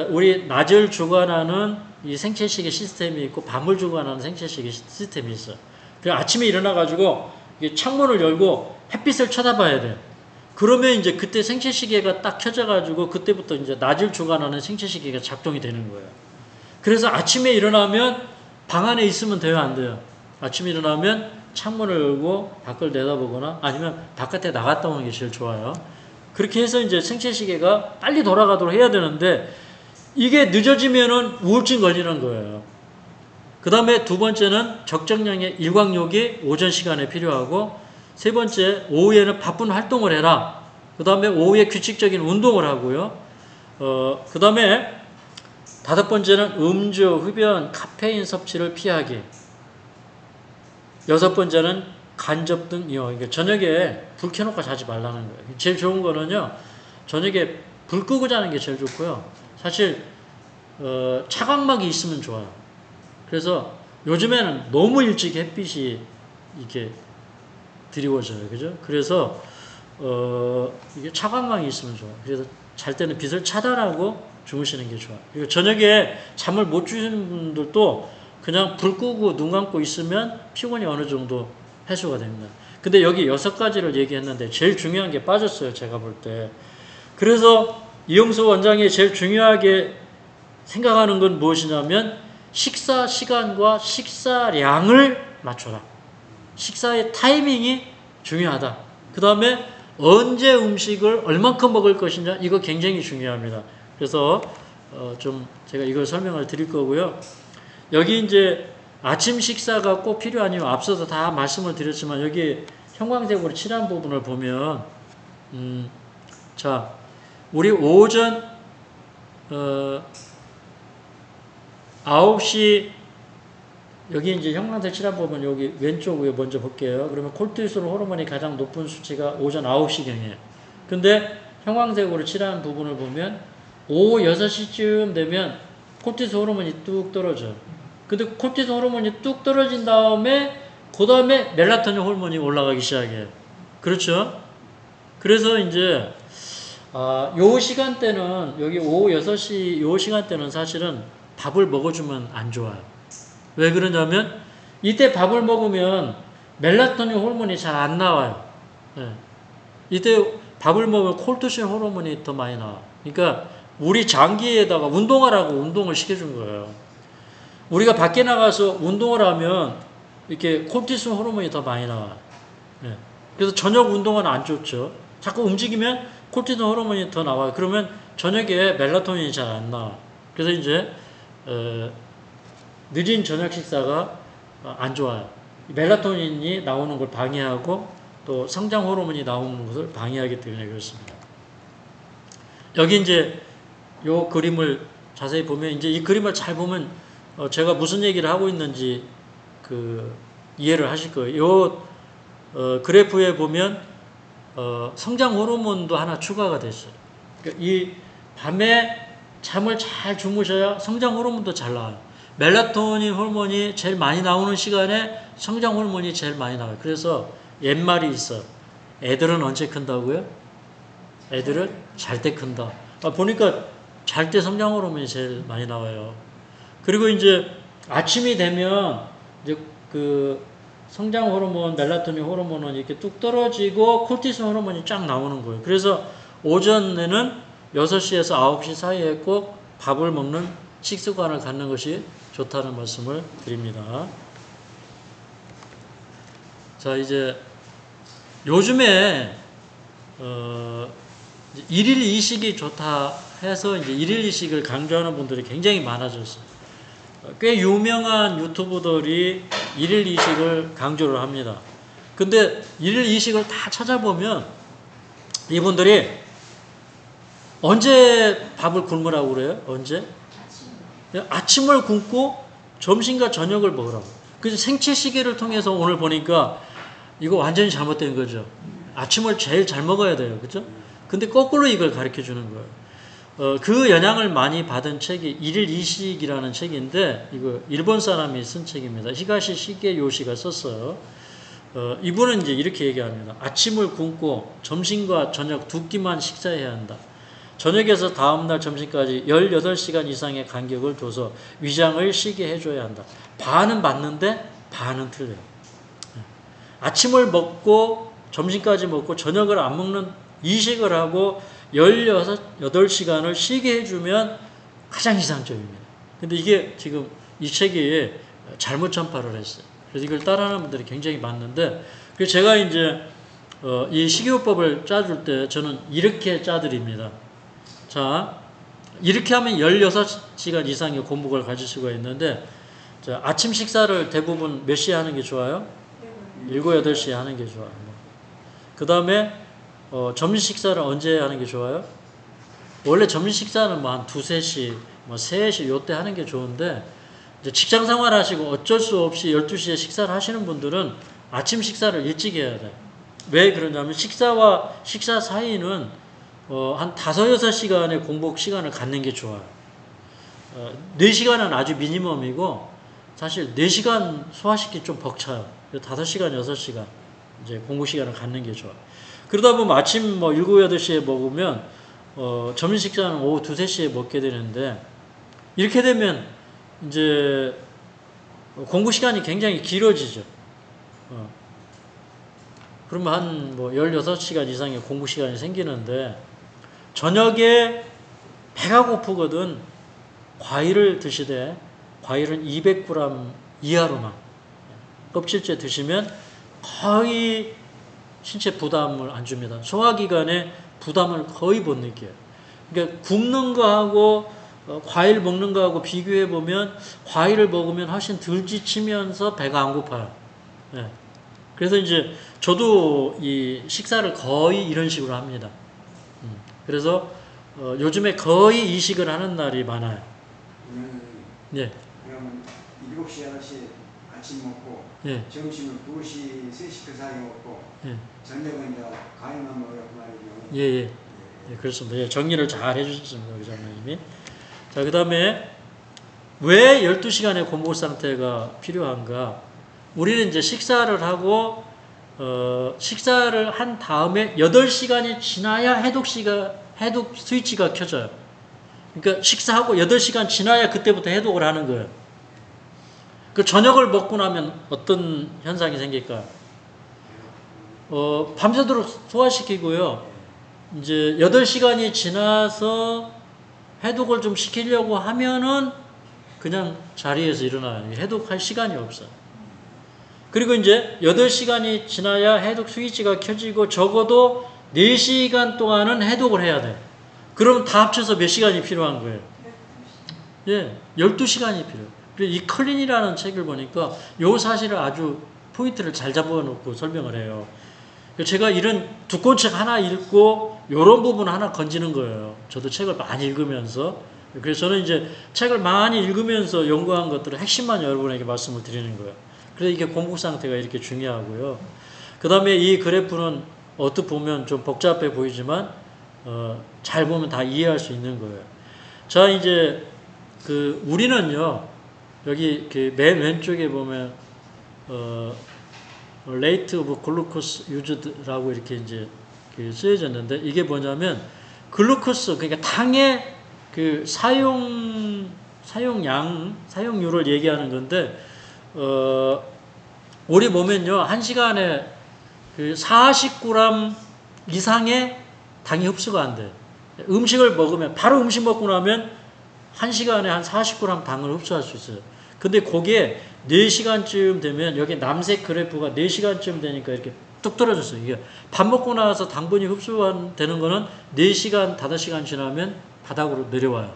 우리 낮을 주관하는 이 생체시계 시스템이 있고 밤을 주관하는 생체시계 시스템이 있어요. 그래서 아침에 일어나가지고 창문을 열고 햇빛을 쳐다봐야 돼요. 그러면 이제 그때 생체시계가 딱 켜져가지고 그때부터 이제 낮을 주관하는 생체시계가 작동이 되는 거예요. 그래서 아침에 일어나면 방 안에 있으면 돼요, 안 돼요? 아침에 일어나면 창문을 열고 밖을 내다보거나 아니면 바깥에 나갔다 오는 게 제일 좋아요. 그렇게 해서 이제 생체시계가 빨리 돌아가도록 해야 되는데 이게 늦어지면은 우울증 걸리는 거예요. 그 다음에 두 번째는 적정량의 일광욕이 오전 시간에 필요하고, 세 번째, 오후에는 바쁜 활동을 해라. 그 다음에 오후에 규칙적인 운동을 하고요. 그 다음에 다섯 번째는 음주, 흡연, 카페인 섭취를 피하기. 여섯 번째는 간접 등요. 그러니까 저녁에 불 켜놓고 자지 말라는 거예요. 제일 좋은 거는요, 저녁에 불 끄고 자는 게 제일 좋고요. 사실 차광막이 있으면 좋아요. 그래서 요즘에는 너무 일찍 햇빛이 이렇게 드리워져요. 그죠? 그래서 이게 차광망이 있으면 좋아요. 그래서 잘 때는 빛을 차단하고 주무시는 게 좋아요. 그리고 저녁에 잠을 못 주시는 분들도 그냥 불 끄고 눈 감고 있으면 피곤이 어느 정도 해소가 됩니다. 근데 여기 6가지를 얘기했는데 제일 중요한 게 빠졌어요. 제가 볼 때. 그래서 이용수 원장이 제일 중요하게 생각하는 건 무엇이냐면 식사 시간과 식사량을 맞춰라. 식사의 타이밍이 중요하다. 그 다음에 언제 음식을 얼만큼 먹을 것이냐, 이거 굉장히 중요합니다. 그래서 좀 제가 이걸 설명을 드릴 거고요. 여기 이제 아침 식사가 꼭 필요하니요. 앞서서 다 말씀을 드렸지만 여기 형광색으로 칠한 부분을 보면 자, 우리 오전 9시 여기 이제 형광색 칠한 부분 여기 왼쪽 위에 먼저 볼게요. 그러면 콜티솔 호르몬이 가장 높은 수치가 오전 9시경이에요. 근데 형광색으로 칠한 부분을 보면 오후 6시쯤 되면 콜티솔 호르몬이 뚝 떨어져요. 근데 콜티솔 호르몬이 뚝 떨어진 다음에 그 다음에 멜라토닌 호르몬이 올라가기 시작해요. 그렇죠? 그래서 이제 요 시간대는 여기 오후 6시 요 시간대는 사실은 밥을 먹어주면 안 좋아요. 왜 그러냐면 이때 밥을 먹으면 멜라토닌 호르몬이 잘 안 나와요. 네. 이때 밥을 먹으면 콜토신 호르몬이 더 많이 나와요. 그러니까 우리 장기에다가 운동하라고 운동을 시켜준 거예요. 우리가 밖에 나가서 운동을 하면 이렇게 콜티솔 호르몬이 더 많이 나와요. 네. 그래서 저녁 운동은 안 좋죠. 자꾸 움직이면 콜티솔 호르몬이 더 나와요. 그러면 저녁에 멜라토닌이 잘 안 나와요. 그래서 이제 늦은 저녁 식사가 안 좋아요. 멜라토닌이 나오는 걸 방해하고 또 성장 호르몬이 나오는 것을 방해하기 때문에 그렇습니다. 여기 이제 요 그림을 자세히 보면 이제 이 그림을 잘 보면 제가 무슨 얘기를 하고 있는지 이해를 하실 거예요. 요 그래프에 보면 성장 호르몬도 하나 추가가 됐어요. 그러니까 이 밤에 잠을 잘 주무셔야 성장 호르몬도 잘 나와요. 멜라토닌 호르몬이 제일 많이 나오는 시간에 성장 호르몬이 제일 많이 나와요. 그래서 옛말이 있어. 애들은 언제 큰다고요? 애들은 잘 때 큰다. 보니까 잘 때 성장 호르몬이 제일 많이 나와요. 그리고 이제 아침이 되면 이제 성장 호르몬, 멜라토닌 호르몬은 이렇게 뚝 떨어지고 콜티솔 호르몬이 쫙 나오는 거예요. 그래서 오전에는 6시에서 9시 사이에 꼭 밥을 먹는 식습관을 갖는 것이 좋다는 말씀을 드립니다. 자, 이제 요즘에 일일 이식이 좋다 해서 이제 일일 이식을 강조하는 분들이 굉장히 많아졌어요. 꽤 유명한 유튜버들이 일일 이식을 강조를 합니다. 근데 일일 이식을 다 찾아보면 이분들이 언제 밥을 굶으라고 그래요? 언제? 아침을 굶고 점심과 저녁을 먹으라고. 그래서 생체 시계를 통해서 오늘 보니까 이거 완전히 잘못된 거죠. 아침을 제일 잘 먹어야 돼요. 그죠? 근데 거꾸로 이걸 가르쳐 주는 거예요. 그 영향을 많이 받은 책이 일일 이식이라는 책인데 이거 일본 사람이 쓴 책입니다. 히가시 시게 요시가 썼어요. 이분은 이제 이렇게 얘기합니다. 아침을 굶고 점심과 저녁 두 끼만 식사해야 한다. 저녁에서 다음날 점심까지 18시간 이상의 간격을 둬서 위장을 쉬게 해줘야 한다. 반은 맞는데 반은 틀려요. 아침을 먹고 점심까지 먹고 저녁을 안 먹는 이식을 하고 18시간을 쉬게 해주면 가장 이상적입니다. 근데 이게 지금 이 책이 잘못 전파를 했어요. 그래서 이걸 따라하는 분들이 굉장히 많은데, 그래서 제가 이제 이 식이요법을 짜줄 때 저는 이렇게 짜드립니다. 자, 이렇게 하면 16시간 이상의 공복을 가질 수가 있는데, 자, 아침 식사를 대부분 몇 시에 하는 게 좋아요? 7, 8시에 하는 게 좋아요. 그 다음에 점심 식사를 언제 하는 게 좋아요? 원래 점심 식사는 뭐 한 2, 3시, 뭐 3시 요때 하는 게 좋은데 이제 직장 생활 하시고 어쩔 수 없이 12시에 식사를 하시는 분들은 아침 식사를 일찍 해야 돼요. 왜 그러냐면 식사와 식사 사이는 한 5, 6시간의 공복 시간을 갖는 게 좋아요. 4시간은 아주 미니멈이고 사실 4시간 소화시키기 좀 벅차요. 5시간, 6시간 이제 공부 시간을 갖는 게 좋아요. 그러다 보면 아침 뭐 7, 8시에 먹으면 점심 식사는 오후 2, 3시에 먹게 되는데 이렇게 되면 이제 공부 시간이 굉장히 길어지죠. 그러면 한 뭐 16시간 이상의 공부 시간이 생기는데 저녁에 배가 고프거든 과일을 드시되 과일은 200g 이하로만 껍질째 드시면 거의 신체 부담을 안 줍니다. 소화기관에 부담을 거의 못 느껴요. 그러니까 굶는 거하고 과일 먹는 거하고 비교해 보면 과일을 먹으면 훨씬 덜 지치면서 배가 안 고파요. 네. 그래서 이제 저도 이 식사를 거의 이런 식으로 합니다. 그래서 요즘에 거의 이식을 하는 날이 많아요. 네. 그러면 7시, 8시 아침 먹고 네. 점심은 2시, 3시 그 사이 먹고 네. 저녁은 이제 과일만 먹으라고 말이죠. 예, 예. 예, 그렇습니다. 예, 정리를 잘 해주셨습니다. 우리 장로님이. 자, 그 다음에 왜 12시간의 공복 상태가 필요한가? 우리는 이제 식사를 하고 식사를 한 다음에 8시간이 지나야 해독 스위치가 켜져요. 그러니까 식사하고 8시간 지나야 그때부터 해독을 하는 거예요. 그 저녁을 먹고 나면 어떤 현상이 생길까요? 밤새도록 소화시키고요. 이제 8시간이 지나서 해독을 좀 시키려고 하면은 그냥 자리에서 일어나요. 해독할 시간이 없어요. 그리고 이제 8시간이 지나야 해독 스위치가 켜지고 적어도 4시간 동안은 해독을 해야 돼요. 그럼 다 합쳐서 몇 시간이 필요한 거예요? 예, 12시간이 필요해요. 그리고 이 클린이라는 책을 보니까 요 사실을 아주 포인트를 잘 잡아놓고 설명을 해요. 제가 이런 두꺼운 책 하나 읽고 이런 부분 하나 건지는 거예요. 저도 책을 많이 읽으면서. 그래서 저는 이제 책을 많이 읽으면서 연구한 것들을 핵심만 여러분에게 말씀을 드리는 거예요. 그래서 이게 공복 상태가 이렇게 중요하고요. 그 다음에 이 그래프는 어떻게 보면 좀 복잡해 보이지만 잘 보면 다 이해할 수 있는 거예요. 자, 이제 우리는요 여기 맨 왼쪽에 보면 rate of glucose used라고 이렇게 이제 쓰여졌는데 이게 뭐냐면 글루코스 그러니까 당의 사용률을 얘기하는 건데 우리 몸엔요 1시간에 40g 이상의 당이 흡수가 안 돼요. 음식을 먹으면 바로 음식 먹고 나면 1시간에 한 40g 당을 흡수할 수 있어요. 근데 그게 4시간쯤 되면 여기 남색 그래프가 4시간쯤 되니까 이렇게 뚝 떨어졌어요. 이게 밥 먹고 나서 당분이 흡수되는 거는 4시간, 5시간 지나면 바닥으로 내려와요.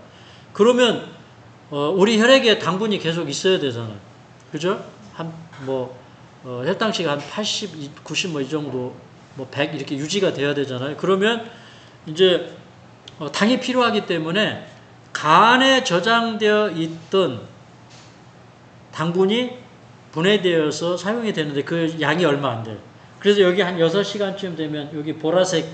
그러면 우리 혈액에 당분이 계속 있어야 되잖아요. 그죠? 혈당치가 한 80, 90 뭐 이 정도, 100 이렇게 유지가 돼야 되잖아요. 그러면 이제 당이 필요하기 때문에 간에 저장되어 있던 당분이 분해되어서 사용이 되는데 그 양이 얼마 안 돼요. 그래서 여기 한 6시간쯤 되면 여기 보라색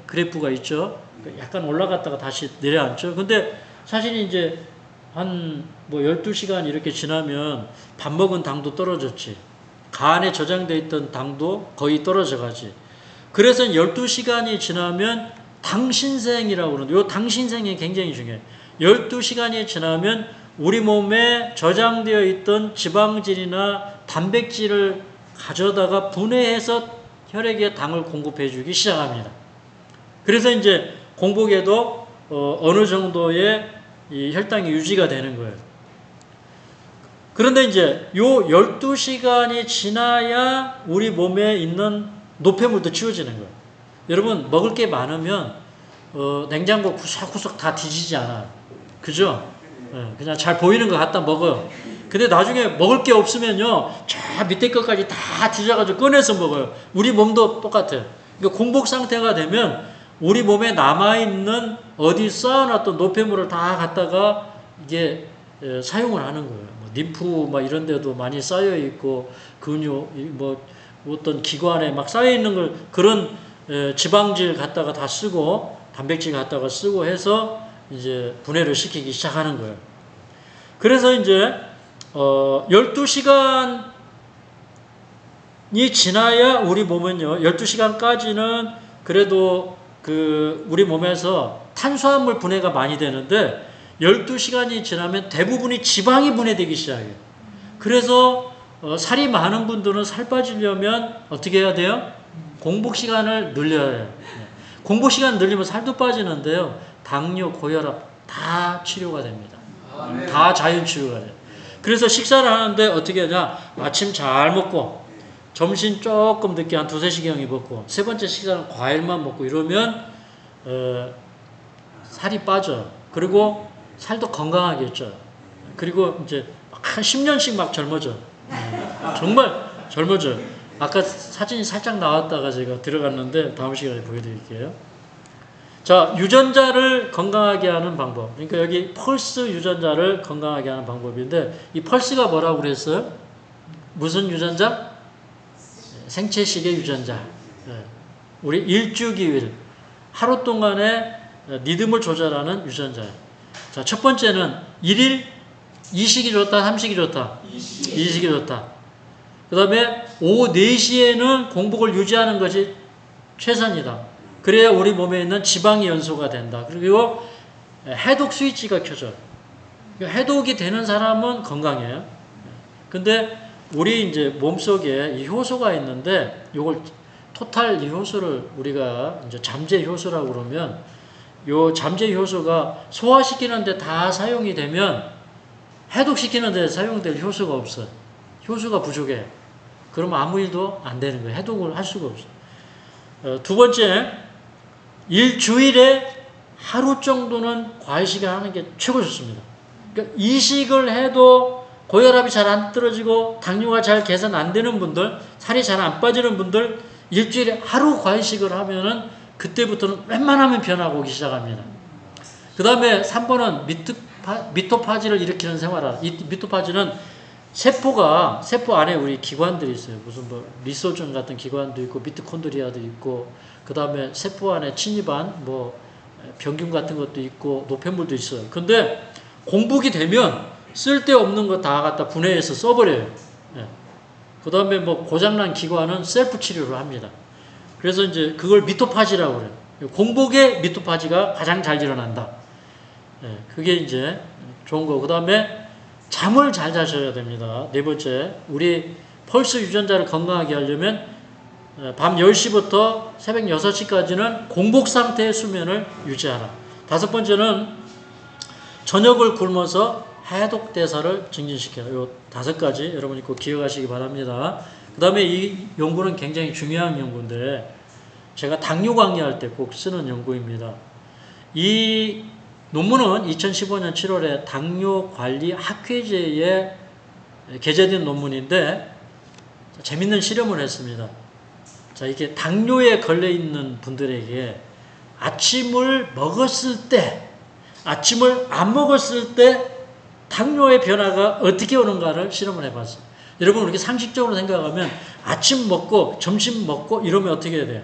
그래프가 있죠. 약간 올라갔다가 다시 내려앉죠. 근데 사실 이제 한 12시간 이렇게 지나면 밥 먹은 당도 떨어졌지. 간에 저장되어 있던 당도 거의 떨어져 가지. 그래서 12시간이 지나면 당신생이라고 그러는데 이 당신생이 굉장히 중요해요. 12시간이 지나면 우리 몸에 저장되어 있던 지방질이나 단백질을 가져다가 분해해서 혈액에 당을 공급해 주기 시작합니다. 그래서 이제 공복에도 어느 정도의 이 혈당이 유지가 되는 거예요. 그런데 이제 요 12시간이 지나야 우리 몸에 있는 노폐물도 치워지는 거예요. 여러분 먹을 게 많으면 냉장고 구석구석 다 뒤지지 않아요. 그죠? 그냥 잘 보이는 거 갖다 먹어요. 근데 나중에 먹을 게 없으면요, 저 밑에 것까지 다 뒤져가지고 꺼내서 먹어요. 우리 몸도 똑같아요. 그러니까 공복 상태가 되면 우리 몸에 남아있는 어디 쌓아놨던 노폐물을 다 갖다가 이게 사용을 하는 거예요. 뭐 림프 막 이런 데도 많이 쌓여 있고 근육 뭐 어떤 기관에 막 쌓여 있는 걸 그런 지방질 갖다가 다 쓰고 단백질 갖다가 쓰고 해서 이제 분해를 시키기 시작하는 거예요. 그래서 이제 12시간이 지나야 우리 몸은요, 12시간까지는 그래도 우리 몸에서 탄수화물 분해가 많이 되는데 12시간이 지나면 대부분이 지방이 분해되기 시작해요. 그래서 살이 많은 분들은 살 빠지려면 어떻게 해야 돼요? 공복 시간을 늘려야 해요. 공복 시간 늘리면 살도 빠지는데요. 당뇨, 고혈압 다 치료가 됩니다. 다 자연 치료가 돼요. 그래서 식사를 하는데 어떻게 하냐? 아침 잘 먹고 점심 조금 늦게 한 2-3시경에 먹고 세 번째 식사는 과일만 먹고 이러면 살이 빠져. 그리고 살도 건강하게 쪄요. 그리고 이제 한 10년씩 막 젊어져. 정말 젊어져요. 아까 사진이 살짝 나왔다가 제가 들어갔는데 다음 시간에 보여드릴게요. 자, 유전자를 건강하게 하는 방법. 그러니까 여기 펄스 유전자를 건강하게 하는 방법인데 이 펄스가 뭐라고 그랬어요? 무슨 유전자? 생체식의 유전자. 우리 일주기율, 하루 동안의 리듬을 조절하는 유전자예요. 자, 첫 번째는 1일 이식이 좋다, 삼식이 좋다. 이식이 좋다. 그 다음에 오후 4시에는 공복을 유지하는 것이 최선이다. 그래야 우리 몸에 있는 지방이 연소가 된다. 그리고 해독 스위치가 켜져요. 해독이 되는 사람은 건강해요. 근데 우리 이제 몸속에 이 효소가 있는데 요걸 토탈 이 효소를 우리가 이제 잠재 효소라고 그러면 요 잠재 효소가 소화시키는 데 다 사용이 되면 해독시키는 데 사용될 효소가 없어요. 효소가 부족해요. 그러면 아무 일도 안 되는 거예요. 해독을 할 수가 없어요. 두 번째, 일주일에 하루 정도는 과일식을 하는 게 최고 좋습니다. 그러니까 이식을 해도 고혈압이 잘 안 떨어지고 당뇨가 잘 개선 안 되는 분들, 살이 잘 안 빠지는 분들 일주일에 하루 과일식을 하면은 그때부터는 웬만하면 변화가 오기 시작합니다. 그 다음에 3번은 미토파지를 일으키는 생활화. 이 미토파지는 세포 안에 우리 기관들이 있어요. 무슨 뭐 리소존 같은 기관도 있고 미토콘드리아도 있고 그 다음에 세포 안에 침입한 뭐 병균 같은 것도 있고 노폐물도 있어요. 근데 공복이 되면 쓸데없는 거 다 갖다 분해해서 써버려요. 그 다음에 뭐 고장난 기관은 셀프 치료를 합니다. 그래서 이제 그걸 미토파지라고 그래요. 공복에 미토파지가 가장 잘 일어난다. 그게 이제 좋은 거. 그 다음에 잠을 잘 자셔야 됩니다. 네 번째, 우리 펄스 유전자를 건강하게 하려면 밤 10시부터 새벽 6시까지는 공복 상태의 수면을 유지하라. 다섯 번째는 저녁을 굶어서 해독 대사를 증진시켜라. 요 5가지 여러분이 꼭 기억하시기 바랍니다. 그 다음에 이 연구는 굉장히 중요한 연구인데 제가 당뇨 강의할 때 꼭 쓰는 연구입니다. 이 논문은 2015년 7월에 당뇨 관리 학회지에 게재된 논문인데 재밌는 실험을 했습니다. 자, 이게 당뇨에 걸려 있는 분들에게 아침을 먹었을 때, 아침을 안 먹었을 때 당뇨의 변화가 어떻게 오는가를 실험을 해봤어요. 여러분, 이렇게 상식적으로 생각하면 아침 먹고 점심 먹고 이러면 어떻게 해야 돼요?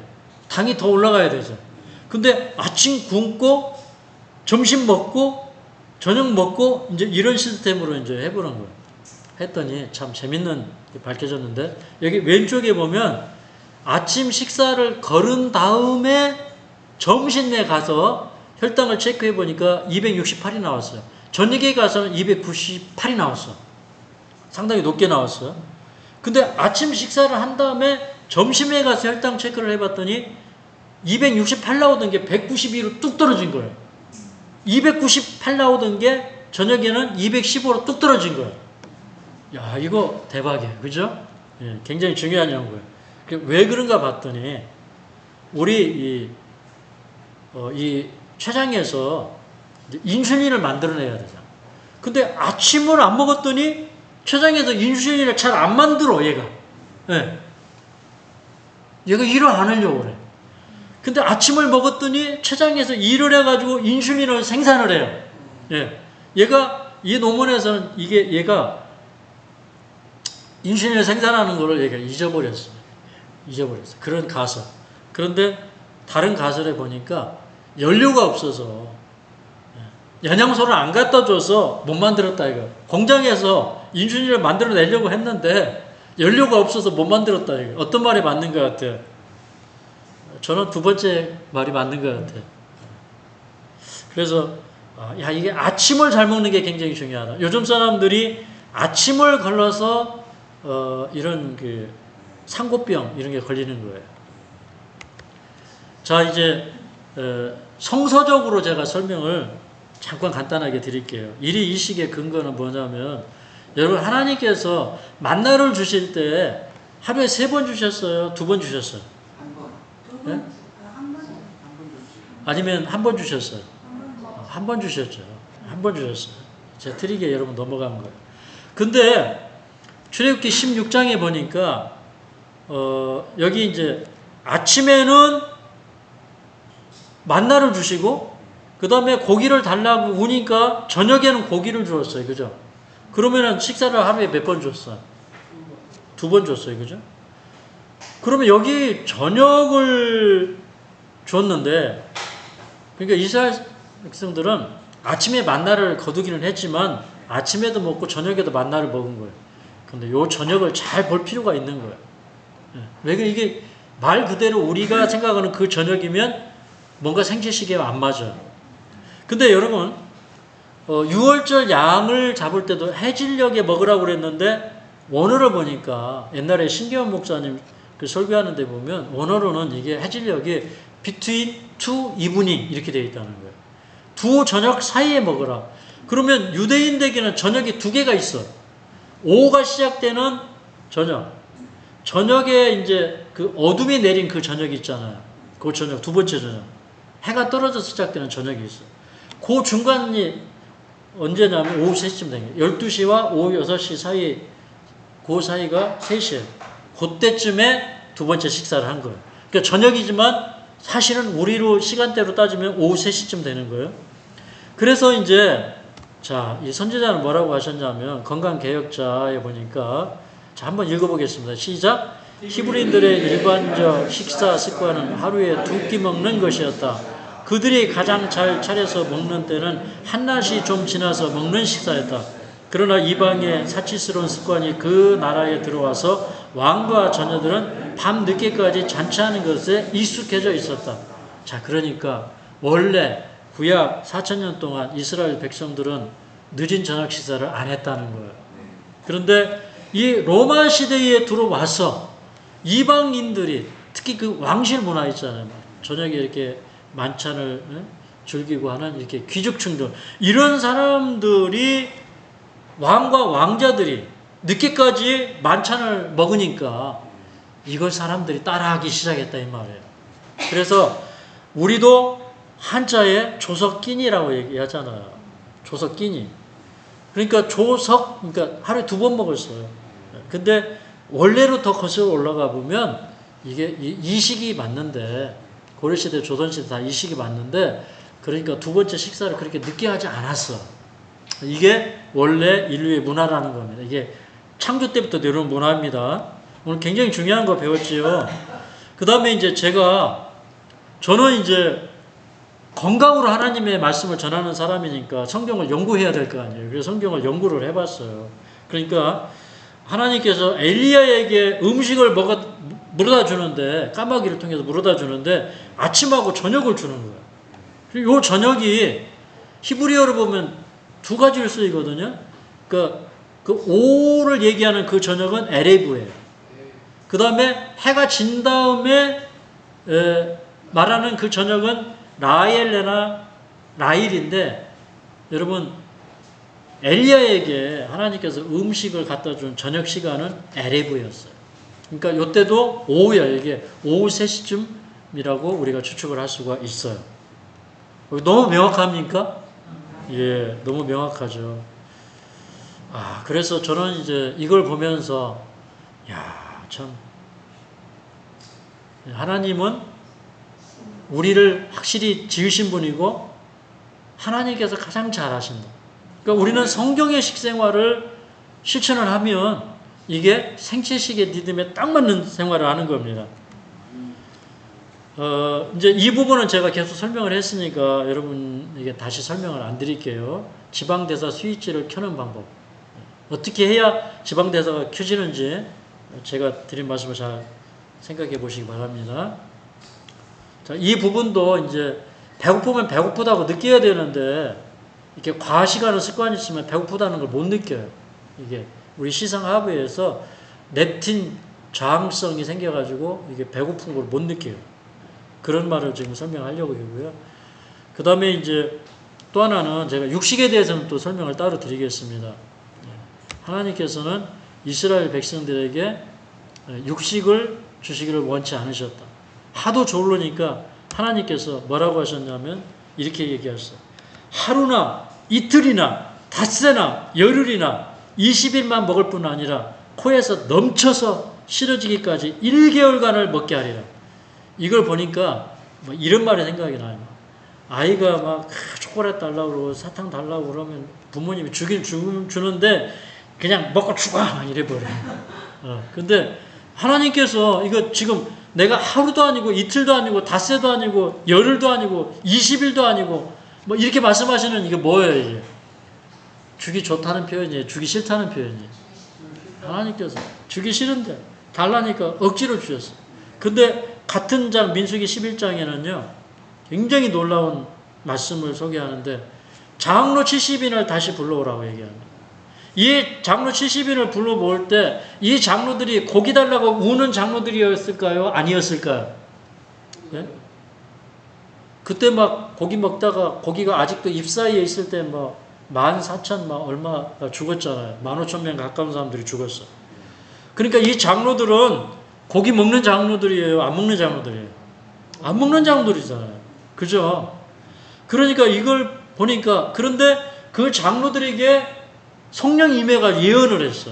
당이 더 올라가야 되죠. 근데 아침 굶고 점심 먹고 저녁 먹고 이제 이런 시스템으로 이제 해보는 거예요. 했더니 참 재밌는 게 밝혀졌는데 여기 왼쪽에 보면 아침 식사를 거른 다음에 점심에 가서 혈당을 체크해 보니까 268이 나왔어요. 저녁에 가서는 298이 나왔어. 상당히 높게 나왔어요. 근데 아침 식사를 한 다음에 점심에 가서 혈당 체크를 해봤더니 268 나오던 게 192로 뚝 떨어진 거예요. 298 나오던 게 저녁에는 215로 뚝 떨어진 거예요. 야, 이거 대박이에요. 그죠? 예, 굉장히 중요한 연구예요. 왜 그런가 봤더니 우리 이 췌장에서 인슐린을 만들어내야 되잖아. 근데 아침을 안 먹었더니 췌장에서 인슐린을 잘 안 만들어, 얘가. 예. 얘가 일을 안 하려고 그래. 근데 아침을 먹었더니 췌장에서 일을 해가지고 인슐린을 생산을 해요. 예. 얘가, 이 논문에서는 얘가 인슐린을 생산하는 거를 얘가 잊어버렸어요. 그런 가설. 그런데 다른 가설에 보니까 연료가 없어서 영양소를 안 갖다 줘서 못 만들었다 이거. 공장에서 인슐린을 만들어내려고 했는데 연료가 없어서 못 만들었다 이거. 어떤 말이 맞는 것 같아요? 저는 두 번째 말이 맞는 것 같아요. 그래서 이게 아침을 잘 먹는 게 굉장히 중요하다. 요즘 사람들이 아침을 걸러서 이런 그 상고병 이런 게 걸리는 거예요. 자, 이제 성서적으로 제가 설명을 잠깐 간단하게 드릴게요. 이 식의 근거는 뭐냐면, 여러분 하나님께서 만나를 주실 때 하루에 3번 주셨어요? 2번 주셨어요? 한 번. 네? 한 번. 아니면 한 번 주셨어요? 한 번 주셨죠. 한 번 주셨어요. 제가 트릭에 여러분 넘어간 거예요. 근데 출애굽기 16장에 보니까 여기 이제 아침에는 만나를 주시고 그 다음에 고기를 달라고 우니까 저녁에는 고기를 주었어요. 그죠? 그러면은 식사를 하루에 몇 번 줬어요? 2번 줬어요. 그죠? 그러면 여기 저녁을 줬는데, 그러니까 이스라엘 백성들은 아침에 만나를 거두기는 했지만 아침에도 먹고 저녁에도 만나를 먹은 거예요. 근데 요 저녁을 잘 볼 필요가 있는 거예요. 왜 이게 말 그대로 우리가 생각하는 그 저녁이면 뭔가 생체시계와 안 맞아요. 근데 여러분 6월절 양을 잡을 때도 해질녘에 먹으라고 그랬는데 원어를 보니까 옛날에 신기원 목사님 그 설교하는 데 보면 원어로는 이게 해질녘이 between two evening 이렇게 되어 있다는 거예요. 두 저녁 사이에 먹으라. 그러면 유대인들에게는 저녁이 2개가 있어. 오후가 시작되는 저녁. 저녁에 이제 그 어둠이 내린 그 저녁이 있잖아요. 그 저녁, 2번째 저녁. 해가 떨어져서 시작되는 저녁이 있어. 그 중간이 언제냐면 오후 3시쯤 되는 거예요. 12시와 오후 6시 사이, 그 사이가 3시예요. 그때쯤에 2번째 식사를 한 거예요. 그러니까 저녁이지만 사실은 우리로 시간대로 따지면 오후 3시쯤 되는 거예요. 그래서 이제 자, 이 선지자는 뭐라고 하셨냐면 건강개혁자에 보니까 자, 한번 읽어보겠습니다. 시작. 히브리인들의 일반적 식사 습관은 하루에 2끼 먹는 것이었다. 그들이 가장 잘 차려서 먹는 때는 한낮이 좀 지나서 먹는 식사였다. 그러나 이방의 사치스러운 습관이 그 나라에 들어와서 왕과 자녀들은 밤 늦게까지 잔치하는 것에 익숙해져 있었다. 자, 그러니까 원래 구약 4,000년 동안 이스라엘 백성들은 늦은 저녁 식사를 안 했다는 거예요. 그런데 이 로마 시대에 들어와서 이방인들이 특히 그 왕실 문화 있잖아요. 저녁에 이렇게 만찬을 즐기고 하는 이렇게 귀족층들, 이런 사람들이 왕과 왕자들이 늦게까지 만찬을 먹으니까 이걸 사람들이 따라하기 시작했다 이 말이에요. 그래서 우리도 한자에 조석끼니라고 얘기하잖아요. 조석끼니. 그러니까 그러니까 하루에 2번 먹었어요. 근데 원래로 더 거슬러 올라가 보면 이게 이식이 맞는데, 고려시대, 조선시대 다 이식이 맞는데, 그러니까 2번째 식사를 그렇게 늦게 하지 않았어. 이게 원래 인류의 문화라는 겁니다. 이게 창조 때부터 내려온 문화입니다. 오늘 굉장히 중요한 거 배웠지요. 그 다음에 이제 저는 이제 건강으로 하나님의 말씀을 전하는 사람이니까 성경을 연구해야 될 거 아니에요. 그래서 성경을 연구를 해봤어요. 그러니까 하나님께서 엘리야에게 음식을 물어다 주는데, 까마귀를 통해서 물어다 주는데 아침하고 저녁을 주는 거예요. 그리고 이 저녁이 히브리어로 보면 2가지로 쓰이거든요. 그 오를 얘기하는 그 저녁은 에레브예요. 그 다음에 해가 진 다음에 말하는 그 저녁은 라엘레나 라일인데, 여러분 엘리야에게 하나님께서 음식을 갖다 준 저녁 시간은 에레브였어요. 그러니까 이때도 오후야. 이게 오후 3시쯤이라고 우리가 추측을 할 수가 있어요. 너무 명확합니까? 예, 너무 명확하죠. 그래서 저는 이제 이걸 보면서 야, 참 하나님은 우리를 확실히 지으신 분이고 하나님께서 가장 잘 하신다. 그러니까 우리는 성경의 식생활을 실천을 하면 이게 생체식의 리듬에 딱 맞는 생활을 하는 겁니다. 이제 이 부분은 제가 계속 설명을 했으니까 여러분에게 다시 설명을 안 드릴게요. 지방대사 스위치를 켜는 방법. 어떻게 해야 지방대사가 켜지는지 제가 드린 말씀을 잘 생각해 보시기 바랍니다. 자, 이 부분도 이제 배고프면 배고프다고 느껴야 되는데 이렇게 과시간을 습관이 있으면 배고프다는 걸 못 느껴요. 이게 우리 시상하부에서 렙틴 저항성이 생겨가지고 이게 배고픈 걸 못 느껴요. 그런 말을 지금 설명하려고 하고요. 그 다음에 이제 또 하나는 제가 육식에 대해서는 또 설명을 따로 드리겠습니다. 하나님께서는 이스라엘 백성들에게 육식을 주시기를 원치 않으셨다. 하도 졸르니까 하나님께서 뭐라고 하셨냐면 이렇게 얘기하셨어요. 하루나 이틀이나 닷새나 열흘이나 20일만 먹을 뿐 아니라 코에서 넘쳐서 싫어지기까지 1개월간을 먹게 하리라. 이걸 보니까 뭐 이런 말이 생각이 나요. 아이가 막 초콜릿 달라고 그러고 사탕 달라고 그러면 부모님이 주긴 주는데 그냥 먹고 죽어 막 이래버려요. 근데 하나님께서 이거 지금 내가 하루도 아니고 이틀도 아니고 닷새도 아니고 열흘도 아니고 20일도 아니고 뭐 이렇게 말씀하시는 이게 뭐예요 이게? 주기 좋다는 표현이에요? 주기 싫다는 표현이에요? 하나님께서 주기 싫은데 달라니까 억지로 주셨어요. 근데 같은 장 민수기 11장에는요 굉장히 놀라운 말씀을 소개하는데 장로 70인을 다시 불러오라고 얘기합니다. 이 장로 70인을 불러 모을 때 이 장로들이 고기 달라고 우는 장로들이었을까요? 아니었을까요? 네? 그때 막 고기 먹다가 고기가 아직도 입 사이에 있을 때 뭐 14,000 막 얼마가 죽었잖아요. 15,000명 가까운 사람들이 죽었어. 그러니까 이 장로들은 고기 먹는 장로들이에요? 안 먹는 장로들이에요? 안 먹는 장로들이잖아요. 그죠? 그러니까 이걸 보니까 그런데 그 장로들에게 성령 임해가 예언을 했어.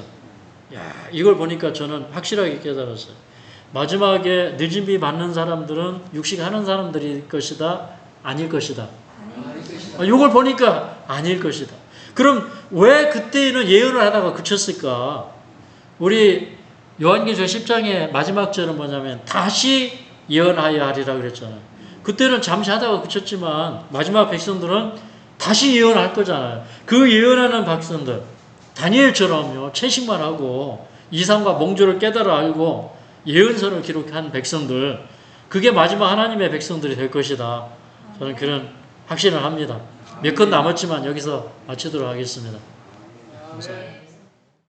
야, 이걸 보니까 저는 확실하게 깨달았어요. 마지막에 늦은 비 받는 사람들은 육식하는 사람들일 것이다, 아닐 것이다. 이걸 보니까 아닐 것이다. 그럼 왜 그때는 예언을 하다가 그쳤을까? 우리 요한계시록 10장의 마지막 절은 뭐냐면 다시 예언하여 하리라 그랬잖아요. 그때는 잠시 하다가 그쳤지만 마지막 백성들은 다시 예언할 거잖아요. 그 예언하는 백성들 다니엘처럼요 채식만 하고 이상과 몽조를 깨달아 알고 예언서를 기록한 백성들 그게 마지막 하나님의 백성들이 될 것이다. 저는 그런 확신을 합니다. 몇 건 남았지만 여기서 마치도록 하겠습니다. 감사합니다.